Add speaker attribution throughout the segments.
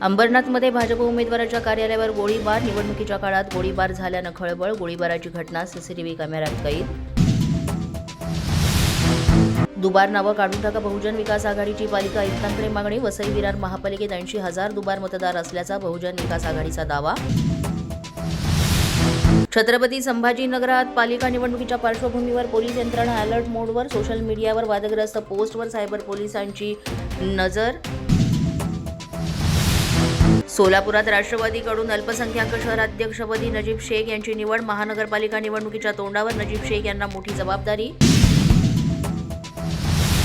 Speaker 1: अंबरनाथमध्ये भाजप उमेदवाराच्या कार्यालयावर गोळीबार. निवडणुकीच्या काळात गोळीबार झाल्यानं खळबळ. गोळीबाराची घटना सीसीटीव्ही कॅमेऱ्यात कैद. दुबार नावं काढून टाका. बहुजन विकास आघाडीची पालिका आयुक्तांकडे मागणी. वसई विरार महापालिकेत 80,000 दुबार मतदार असल्याचा बहुजन विकास आघाडीचा दावा. छत्रपती संभाजीनगरात पालिका निवडणुकीच्या पार्श्वभूमीवर पोलीस यंत्रणा अलर्ट मोडवर. सोशल मीडियावर वादग्रस्त पोस्टवर सायबर पोलिसांची नजर. सोलापुरात राष्ट्रवादीकडून अल्पसंख्याक शहराध्यक्षपदी नजीब शेख यांची निवड. महानगरपालिका निवडणुकीच्या तोंडावर नजीब शेख यांना मोठी जबाबदारी.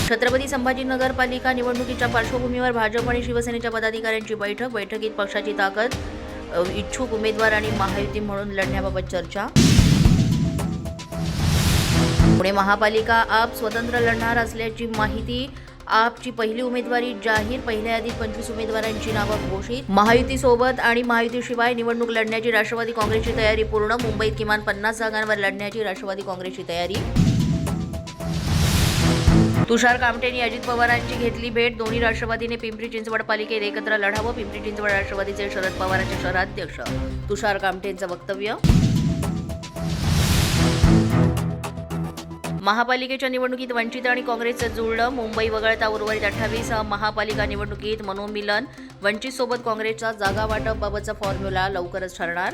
Speaker 1: छत्रपती संभाजीनगर पालिका निवडणुकीच्या पार्श्वभूमीवर भाजप आणि शिवसेनेच्या पदाधिकाऱ्यांची बैठक. बैठकीत पक्षाची ताकद, इच्छुक उमेदवार आणि महायुती म्हणून लढण्याबाबत चर्चा. पुणे महापालिका आप स्वतंत्र लढणार असल्याची माहिती. आपची पहिली उमेदवारी जाहीर. पहिल्या यादीत 25 उमेदवारांची नावं घोषित. महायुतीसोबत आणि महायुतीशिवाय निवडणूक लढण्याची राष्ट्रवादी काँग्रेसची तयारी पूर्ण. मुंबईत किमान 50 जागांवर लढण्याची राष्ट्रवादी काँग्रेसची तयारी. तुषार कामटेंनी अजित पवारांची घेतली भेट. दोन्ही राष्ट्रवादीने पिंपरी चिंचवड पालिकेत एकत्र लढावं. पिंपरी चिंचवड राष्ट्रवादीचे शरद पवारांचे शहराध्यक्ष तुषार कामटेंचं वक्तव्य. महापालिकेच्या निवडणुकीत वंचित आणि काँग्रेसचं जुळलं. मुंबई वगळता उर्वरित 28 महापालिका निवडणुकीत मनोमिलन. वंचितसोबत काँग्रेसचा जागा वाटपबाबतचा फॉर्म्युला लवकरच ठरणार.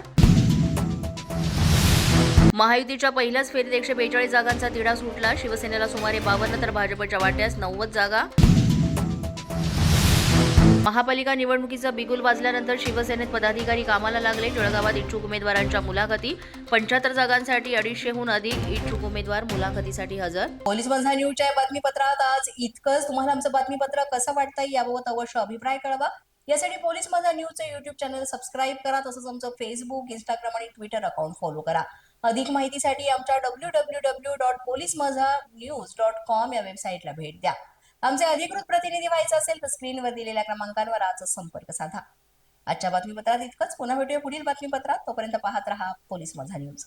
Speaker 1: महायुतीच्या पहिल्याच फेरीत 142 जागांचा तिढा सुटला. शिवसेनेला सुमारे 52 तर भाजपच्या वाट्यास 90 जागा. महापालिका निवडणुकीचा बिगुल वाजल्यानंतर शिवसेनेत पदाधिकारी कामाला लागले. जळगावात इच्छुक उमेदवारांच्या मुलाखती. 75 जागांसाठी 250हून अधिक इच्छुक उमेदवार मुलाखतीसाठी हजर.
Speaker 2: पोलीस माझा न्यूजच्या बातमीपत्रात आज इतकंच. तुम्हाला आमचं बातमीपत्र कसं वाटतंय याबाबत अवश्य अभिप्राय कळवा. यासाठी पोलीस माझा न्यूजचं युट्यूब चॅनल सबस्क्राईब करा. तसंच आमचं फेसबुक, इंस्टाग्राम आणि ट्विटर अकाउंट फॉलो करा. अधिक माहितीसाठी आमच्या www.policemazhanews.com या वेबसाईटला भेट द्या. आमचे अधिकृत प्रतिनिधी व्हायचं असेल तर स्क्रीनवर दिलेल्या क्रमांकांवर आजच संपर्क साधा. आजच्या बातमीपत्रात इतकंच. पुन्हा भेटूया पुढील बातमीपत्रात. तोपर्यंत पाहत रहा पोलीस माझा न्यूज.